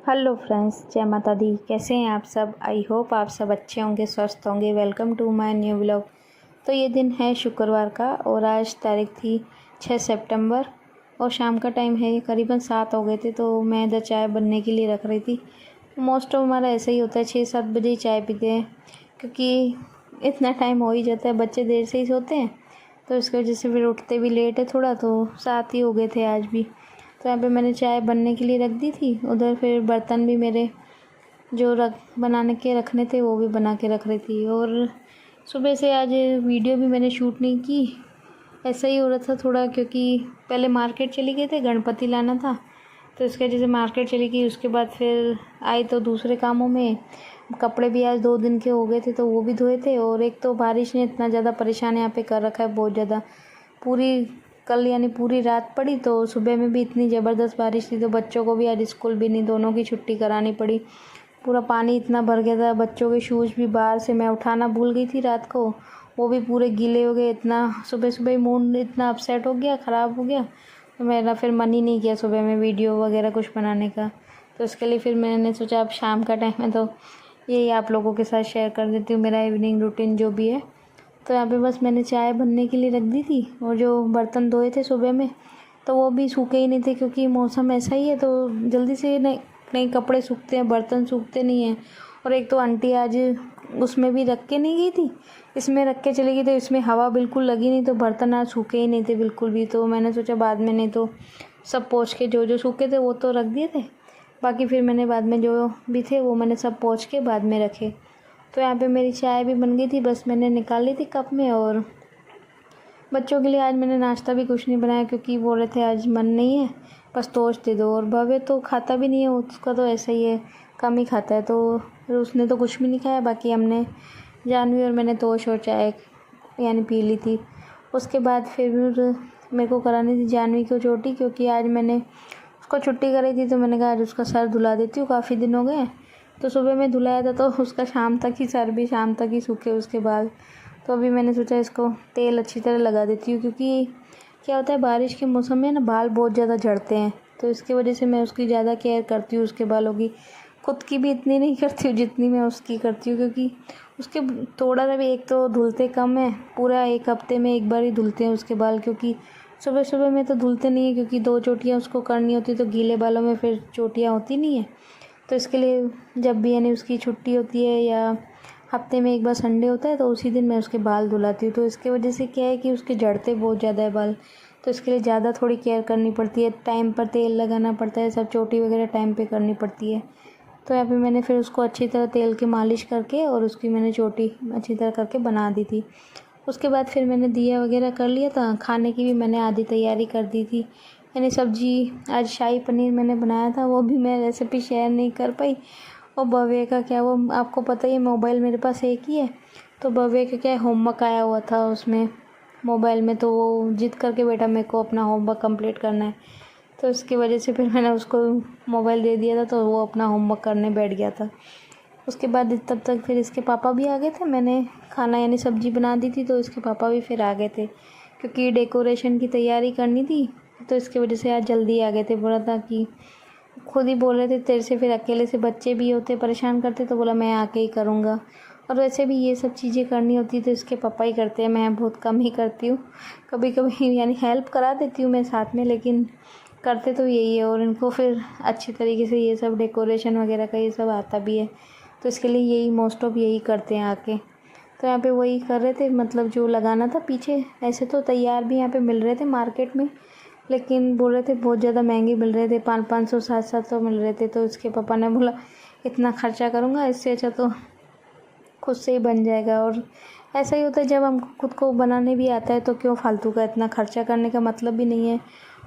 Hello friends, जय माता दी। कैसे हैं आप सब? आई होप आप सब अच्छे होंगे, स्वस्थ होंगे। Welcome to my new vlog. तो ये दिन है शुक्रवार का और आज तारीख थी 6 सितंबर और शाम का टाइम है, करीबन 7 हो गए थे। तो मैं इधर चाय बनने के लिए रख रही थी। मोस्ट ऑफ हमारा ऐसा ही होता है, 6-7 बजे ही चाय पीते हैं क्योंकि इतना टाइम हो ही जाता है। बच्चे देर से ही सोते हैं तो इसकी वजह से फिर उठते भी लेट है थोड़ा, तो 7 ही हो गए थे आज भी। तो यहाँ पे मैंने चाय बनने के लिए रख दी थी। उधर फिर बर्तन भी मेरे जो बनाने के रखने थे वो भी बना के रख रही थी। और सुबह से आज वीडियो भी मैंने शूट नहीं की, ऐसा ही हो रहा था थोड़ा, क्योंकि पहले मार्केट चली गए थे, गणपति लाना था तो इसके वजह से मार्केट चली गई। उसके बाद फिर आई तो दूसरे कामों में, कपड़े भी आज 2 दिन के हो गए थे तो वो भी धोए थे। और एक तो बारिश ने इतना ज़्यादा परेशान यहाँ पे कर रखा है, बहुत ज़्यादा। पूरी कल यानी पूरी रात पड़ी तो सुबह में भी इतनी ज़बरदस्त बारिश थी, तो बच्चों को भी आज स्कूल भी नहीं, दोनों की छुट्टी करानी पड़ी। पूरा पानी इतना भर गया था, बच्चों के शूज़ भी बाहर से मैं उठाना भूल गई थी रात को, वो भी पूरे गीले हो गए। इतना सुबह सुबह ही मूड इतना अपसेट हो गया, ख़राब हो गया, तो मेरा फिर मन ही नहीं किया सुबह में वीडियो वगैरह कुछ बनाने का। तो इसके लिए फिर मैंने सोचा अब शाम का टाइम है तो यही आप लोगों के साथ शेयर कर देती हूँ, मेरा इवनिंग रूटीन जो भी है। तो यहाँ पे बस मैंने चाय बनने के लिए रख दी थी और जो बर्तन धोए थे सुबह में तो वो भी सूखे ही नहीं थे, क्योंकि मौसम ऐसा ही है तो जल्दी से नहीं कपड़े सूखते हैं, बर्तन सूखते नहीं हैं। और एक तो आंटी आज उसमें भी रख के नहीं गई थी, इसमें रख के चली गई, तो इसमें हवा बिल्कुल लगी नहीं, तो बर्तन आज सूखे ही नहीं थे बिल्कुल भी। तो मैंने सोचा बाद में, नहीं तो सब पोंछ के जो सूखे थे वो तो रख दिए थे, बाकी फिर मैंने बाद में जो भी थे वो मैंने सब पोंछ के बाद में रखे। तो यहाँ पे मेरी चाय भी बन गई थी, बस मैंने निकाल ली थी कप में। और बच्चों के लिए आज मैंने नाश्ता भी कुछ नहीं बनाया, क्योंकि बोल रहे थे आज मन नहीं है, बस टोस्ट दे दो। और भव्य तो खाता भी नहीं है, उसका तो ऐसा ही है, कम ही खाता है, तो फिर उसने तो कुछ भी नहीं खाया। बाकी हमने, जानवी और मैंने टोस्ट और चाय यानी पी ली थी। उसके बाद फिर मेरे को करानी थी जानवी को चोटी, क्योंकि आज मैंने उसको छुट्टी करी थी, तो मैंने कहा आज उसका सर धुला देती हूँ, काफ़ी दिन हो गए। तो सुबह में धुलाया था तो उसका शाम तक ही, सर भी शाम तक ही सूखे उसके बाल। तो अभी मैंने सोचा इसको तेल अच्छी तरह लगा देती हूँ, क्योंकि क्या होता है बारिश के मौसम में ना बाल बहुत ज़्यादा झड़ते हैं, तो इसकी वजह से मैं उसकी ज़्यादा केयर करती हूँ उसके बालों की। खुद की भी इतनी नहीं करती हूँ जितनी मैं उसकी करती हूँ, क्योंकि उसके थोड़ा सा भी, एक तो धुलते कम है, पूरा 1 हफ्ते में 1 बार ही धुलते हैं उसके बाल, क्योंकि सुबह सुबह में तो धुलते नहीं है, क्योंकि 2 चोटियाँ उसको करनी होती, तो गीले बालों में फिर चोटियाँ होती नहीं है। तो इसके लिए जब भी यानी उसकी छुट्टी होती है या हफ्ते में 1 बार संडे होता है तो उसी दिन मैं उसके बाल धुलाती हूँ। तो इसके वजह से क्या है कि उसके झड़ते बहुत ज़्यादा है बाल, तो इसके लिए ज़्यादा थोड़ी केयर करनी पड़ती है, टाइम पर तेल लगाना पड़ता है, सब चोटी वगैरह टाइम पे करनी पड़ती है। तो यहाँ पे मैंने फिर उसको अच्छी तरह तेल की मालिश करके और उसकी मैंने चोटी अच्छी तरह करके बना दी थी। उसके बाद फिर मैंने दिया वगैरह कर लिया था, खाने की भी मैंने आधी तैयारी कर दी थी। यानी सब्जी आज शाही पनीर मैंने बनाया था, वो भी मैं रेसिपी शेयर नहीं कर पाई। और भव्य का क्या, वो आपको पता ही है, मोबाइल मेरे पास एक ही है, तो भव्य का क्या होमवर्क आया हुआ था उसमें मोबाइल में, तो वो जिद करके बेटा मेरे को अपना होमवर्क कंप्लीट करना है, तो इसकी वजह से फिर मैंने उसको मोबाइल दे दिया था, तो वो अपना होमवर्क करने बैठ गया था। उसके बाद तब तक फिर इसके पापा भी आ गए थे, मैंने खाना यानी सब्ज़ी बना दी थी, तो इसके पापा भी फिर आ गए थे, क्योंकि डेकोरेशन की तैयारी करनी थी, तो इसकी वजह से आज जल्दी आ गए थे। बोला था कि खुद ही बोल रहे थे तेरे से फिर अकेले से बच्चे भी होते परेशान करते, तो बोला मैं आके ही करूँगा। और वैसे भी ये सब चीज़ें करनी होती तो इसके पापा ही करते हैं, मैं बहुत कम ही करती हूँ, कभी कभी यानी हेल्प करा देती हूँ मैं साथ में, लेकिन करते तो यही है। और इनको फिर अच्छी तरीके से ये सब डेकोरेशन वगैरह का ये सब आता भी है, तो इसके लिए यही मोस्ट ऑफ यही करते हैं आके। तो यहाँ पे वही कर रहे थे, मतलब जो लगाना था पीछे, ऐसे तो तैयार भी यहाँ पे मिल रहे थे मार्केट में, लेकिन बोल रहे थे बहुत ज़्यादा महंगे मिल रहे थे, 500-500 700 मिल रहे थे। तो इसके पापा ने बोला इतना खर्चा करूँगा, इससे अच्छा तो खुद से ही बन जाएगा। और ऐसा ही होता है, जब हमको खुद को बनाने भी आता है तो क्यों फालतू का इतना खर्चा करने का मतलब भी नहीं है।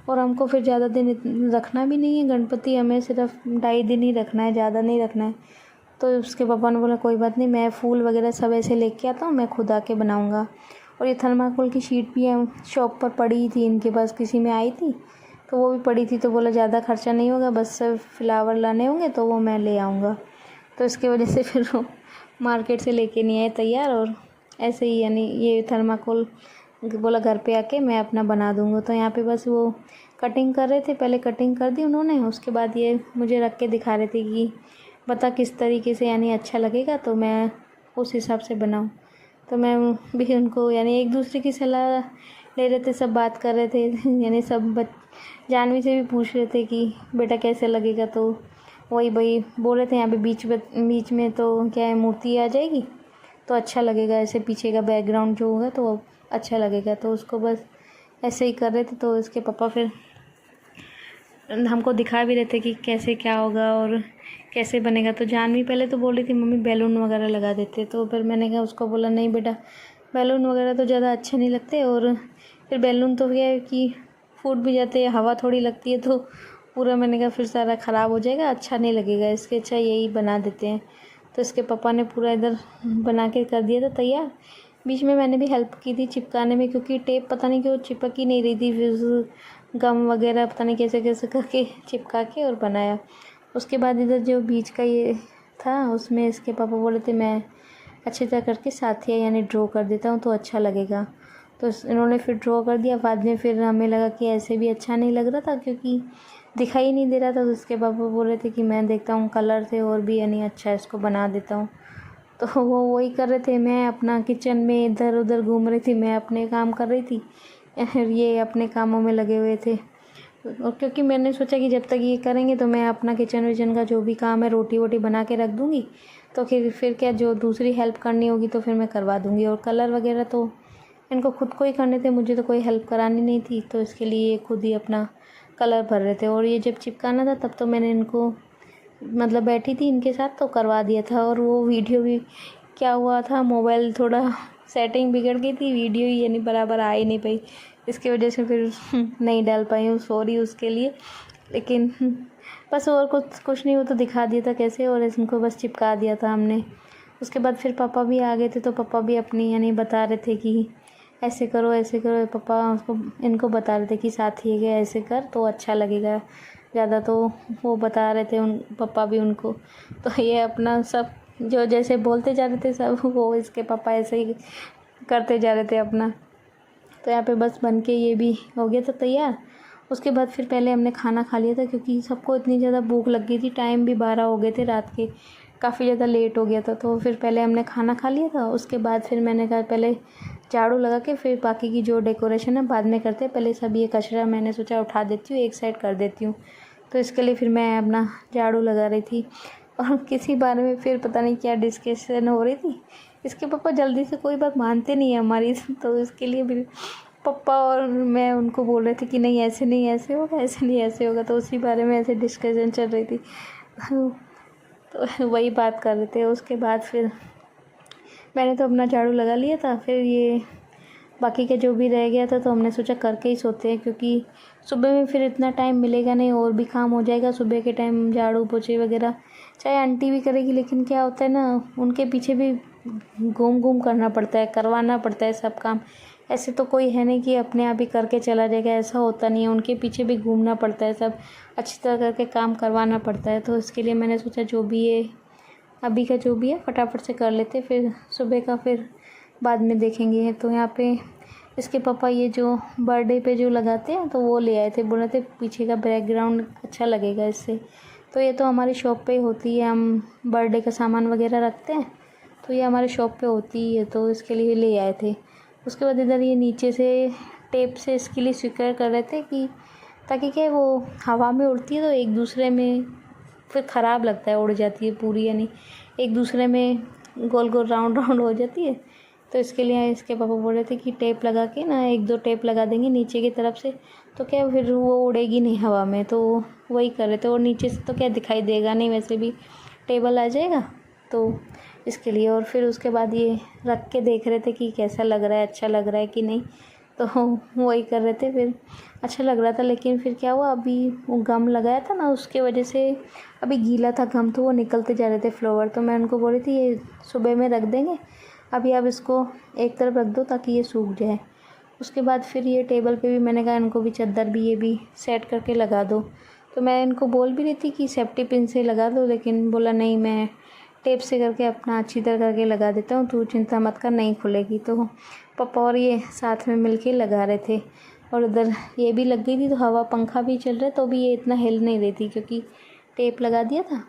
और हमको फिर ज़्यादा दिन रखना भी नहीं है गणपति, हमें सिर्फ 2.5 दिन ही रखना है, ज़्यादा नहीं रखना है। तो उसके पापा ने बोला कोई बात नहीं, मैं फूल वगैरह सब ऐसे लेके आता हूँ, मैं खुद आके बनाऊँगा। और ये थर्माकोल की शीट भी है, शॉप पर पड़ी थी इनके पास, किसी में आई थी तो वो भी पड़ी थी, तो बोला ज़्यादा खर्चा नहीं होगा, बस सिर्फ फ्लावर लाने होंगे तो वो मैं ले आऊँगा। तो इसकी वजह से फिर वो मार्केट से लेके नहीं आए तैयार, और ऐसे ही यानी ये थर्माकोल बोला घर पे आके मैं अपना बना दूँगा। तो यहाँ पे बस वो कटिंग कर रहे थे, पहले कटिंग कर दी उन्होंने, उसके बाद ये मुझे रख के दिखा रहे थे कि बता किस तरीके से यानी अच्छा लगेगा तो मैं उस हिसाब से बनाऊँ। तो मैं भी उनको यानी एक दूसरे की सलाह ले रहे थे, सब बात कर रहे थे यानी सब जानवी से भी पूछ रहे थे कि बेटा कैसे लगेगा। तो वही बोल रहे थे यहाँ पे बीच में तो क्या है मूर्ति आ जाएगी तो अच्छा लगेगा, ऐसे पीछे का बैकग्राउंड जो होगा तो अच्छा लगेगा। तो उसको बस ऐसे ही कर रहे थे। तो इसके पापा फिर हमको दिखा भी रहे थे कि कैसे क्या होगा और कैसे बनेगा। तो जानवी पहले तो बोल रही थी मम्मी बैलून वगैरह लगा देते, तो फिर मैंने कहा उसको बोला नहीं बेटा बैलून वगैरह तो ज़्यादा अच्छे नहीं लगते, और फिर बैलून तो क्या है कि फूट भी जाते हैं, हवा थोड़ी लगती है तो पूरा मैंने कहा फिर सारा ख़राब हो जाएगा, अच्छा नहीं लगेगा, इसके अच्छा यही बना देते हैं। तो इसके पापा ने पूरा इधर बना के कर दिया था तैयार। बीच में मैंने भी हेल्प की थी चिपकाने में, क्योंकि टेप पता नहीं क्यों चिपक ही नहीं रही थी, फिर गम वगैरह पता नहीं कैसे कैसे करके चिपका के और बनाया। उसके बाद इधर जो बीच का ये था उसमें इसके पापा बोले थे मैं अच्छी तरह करके साथिया यानी ड्रॉ कर देता हूँ तो अच्छा लगेगा। तो इन्होंने फिर ड्रॉ कर दिया। बाद में फिर हमें लगा कि ऐसे भी अच्छा नहीं लग रहा था क्योंकि दिखाई नहीं दे रहा था। तो उसके पापा बोल रहे थे कि मैं देखता हूँ कलर से और भी यानी अच्छा इसको बना देता हूँ। तो वो वही कर रहे थे, मैं अपना किचन में इधर उधर घूम रही थी, मैं अपने काम कर रही थी, ये अपने कामों में लगे हुए थे। और क्योंकि मैंने सोचा कि जब तक ये करेंगे तो मैं अपना किचन विचन का जो भी काम है रोटी वोटी बना के रख दूँगी, तो फिर क्या जो दूसरी हेल्प करनी होगी तो फिर मैं करवा दूँगी। और कलर वगैरह तो इनको खुद को ही करने थे, मुझे तो कोई हेल्प करानी नहीं थी, तो इसके लिए खुद ही अपना कलर भर रहे थे। और ये जब चिपकाना था तब तो मैंने इनको मतलब बैठी थी इनके साथ तो करवा दिया था। और वो वीडियो भी क्या हुआ था, मोबाइल थोड़ा सेटिंग बिगड़ गई थी, वीडियो ही यानी बराबर आ ही नहीं पाई, इसकी वजह से फिर नहीं डाल पाई हूँ, सॉरी उसके लिए। लेकिन बस और कुछ नहीं, वो तो दिखा दिया था कैसे, और इनको बस चिपका दिया था हमने। उसके बाद फिर पापा भी आ गए थे, तो पापा भी अपनी यानी बता रहे थे कि ऐसे करो ऐसे करो। पापा उसको इनको बता रहे थे कि साथ ही गए ऐसे कर तो अच्छा लगेगा ज़्यादा, तो वो बता रहे थे उन पापा भी उनको। तो ये अपना सब जो जैसे बोलते जा रहे थे सब वो इसके पापा ऐसे ही करते जा रहे थे अपना। तो यहाँ पे बस बन के ये भी हो गया था तैयार। उसके बाद फिर पहले हमने खाना खा लिया था क्योंकि सबको इतनी ज़्यादा भूख लग गई थी, टाइम भी 12 हो गए थे रात के, काफ़ी ज़्यादा लेट हो गया था। तो फिर पहले हमने खाना खा लिया था। उसके बाद फिर मैंने कहा पहले झाड़ू लगा के फिर बाकी की जो डेकोरेशन है बाद में करते हैं, पहले सब ये कचरा मैंने सोचा उठा देती हूँ, एक साइड कर देती हूँ। तो इसके लिए फिर मैं अपना झाड़ू लगा रही थी और किसी बारे में फिर पता नहीं क्या डिस्कशन हो रही थी। इसके पापा जल्दी से कोई बात मानते नहीं है हमारी, तो इसके लिए फिर पापा और मैं उनको बोल रहे थे कि नहीं ऐसे नहीं ऐसे होगा, ऐसे नहीं ऐसे होगा, तो उसी बारे में ऐसे डिस्कशन चल रही थी। तो वही बात कर रहे थे। उसके बाद फिर मैंने तो अपना झाड़ू लगा लिया था, फिर ये बाकी का जो भी रह गया था तो हमने सोचा करके ही सोते हैं, क्योंकि सुबह में फिर इतना टाइम मिलेगा नहीं, और भी काम हो जाएगा सुबह के टाइम, झाड़ू पोछे वगैरह चाहे आंटी भी करेगी, लेकिन क्या होता है ना उनके पीछे भी घूम करना पड़ता है, करवाना पड़ता है सब काम। ऐसे तो कोई है नहीं कि अपने आप ही करके चला जाएगा, ऐसा होता नहीं है, उनके पीछे भी घूमना पड़ता है, सब अच्छी तरह करके काम करवाना पड़ता है। तो इसके लिए मैंने सोचा जो भी है अभी का जो भी है फटाफट से कर लेते, फिर सुबह का फिर बाद में देखेंगे। तो यहाँ पे इसके पापा ये जो बर्थडे पे जो लगाते हैं तो वो ले आए थे, बोल रहे थे पीछे का बैकग्राउंड अच्छा लगेगा इससे। तो ये तो हमारी शॉप पे होती है, हम बर्थडे का सामान वगैरह रखते हैं तो ये हमारे शॉप पे होती है, तो इसके लिए ले आए थे। उसके बाद इधर ये नीचे से टेप से इसके लिए सिक्योर कर रहे थे कि ताकि क्या वो हवा में उड़ती है तो एक दूसरे में फिर ख़राब लगता है, उड़ जाती है पूरी, यानी एक दूसरे में गोल गोल राउंड राउंड हो जाती है। तो इसके लिए इसके पापा बोल रहे थे कि टेप लगा के ना 1-2 टेप लगा देंगे नीचे की तरफ से, तो क्या फिर वो उड़ेगी नहीं हवा में, तो वही कर रहे थे। और नीचे से तो क्या दिखाई देगा नहीं, वैसे भी टेबल आ जाएगा तो इसके लिए। और फिर उसके बाद ये रख के देख रहे थे कि कैसा लग रहा है, अच्छा लग रहा है कि नहीं, तो वही कर रहे थे। फिर अच्छा लग रहा था, लेकिन फिर क्या हुआ अभी वो गम लगाया था ना उसके वजह से अभी गीला था गम, तो वो निकलते जा रहे थे फ्लावर। तो मैं उनको बोली थी ये सुबह में रख देंगे, अभी आप इसको एक तरफ रख दो ताकि ये सूख जाए। उसके बाद फिर ये टेबल पे भी मैंने कहा इनको भी चादर भी ये भी सेट करके लगा दो। तो मैं इनको बोल भी रही थी कि सेफ्टी पिन से लगा दो, लेकिन बोला नहीं मैं टेप से करके अपना अच्छी तरह करके लगा देता हूँ, तू चिंता मत कर नहीं खुलेगी। तो पापा और ये साथ में मिलके लगा रहे थे। और उधर ये भी लग गई थी, तो हवा पंखा भी चल रहा है तो भी ये इतना हिल नहीं रही थी क्योंकि टेप लगा दिया था।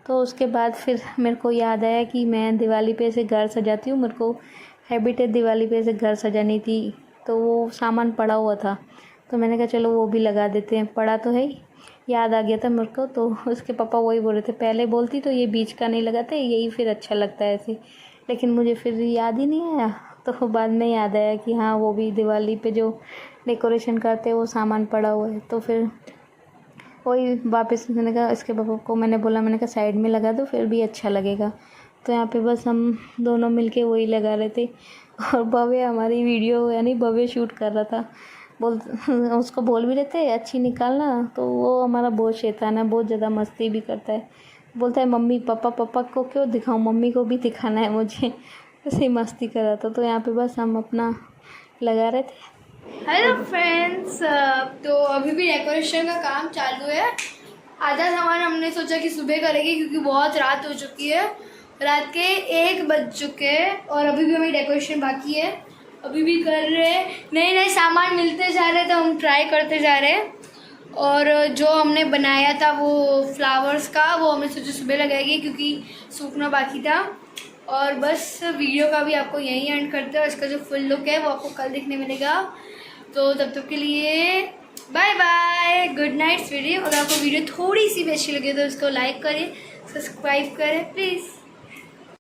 तो उसके बाद फिर मेरे को याद आया कि मैं दिवाली पे ऐसे घर सजाती हूँ, मेरे को हैबिट है दिवाली पे ऐसे घर सजानी थी, तो वो सामान पड़ा हुआ था तो मैंने कहा चलो वो भी लगा देते हैं, पड़ा तो है ही, याद आ गया था मेरे को। तो उसके पापा वही बोल रहे थे पहले बोलती तो ये बीच का नहीं लगाते, यही फिर अच्छा लगता है ऐसे, लेकिन मुझे फिर याद ही नहीं आया। तो बाद में याद आया कि हाँ वो भी दिवाली पे जो डेकोरेशन करते हैं वो सामान पड़ा हुआ है, तो फिर वही वापस मैंने कहा इसके पापा को मैंने बोला, मैंने कहा साइड में लगा दो फिर भी अच्छा लगेगा। तो यहाँ पे बस हम दोनों मिलके वही लगा रहे थे और भव्य हमारी वीडियो यानी भव्य शूट कर रहा था। बोल उसको बोल भी रहे थे अच्छी निकालना, तो वो हमारा बहुत शैतान है, बहुत ज़्यादा मस्ती भी करता है, बोलता है मम्मी पापा को क्यों दिखाऊं, मम्मी को भी दिखाना है मुझे, ऐसे ही मस्ती कर रहा था। तो यहाँ पे बस हम अपना लगा रहे थे। हेलो फ्रेंड्स, तो अभी भी डेकोरेशन का काम चालू है। आधा सामान हमने सोचा कि सुबह करेंगे क्योंकि बहुत रात हो चुकी है, रात के 1 बज चुके हैं और अभी भी हमें डेकोरेशन बाकी है, अभी भी कर रहे हैं। नए नए सामान मिलते जा रहे हैं तो हम ट्राई करते जा रहे हैं। और जो हमने बनाया था वो फ्लावर्स का, वो हमने सोचा सुबह लगाएंगे क्योंकि सूखना बाकी था। और बस वीडियो का भी आपको यहीं एंड करते हैं, इसका जो फुल लुक है वो आपको कल देखने मिलेगा। तो तब तक के लिए bye bye, good night video. अगर आपको वीडियो थोड़ी सी भी अच्छी लगे तो इसको लाइक करें, सब्सक्राइब करें प्लीज़।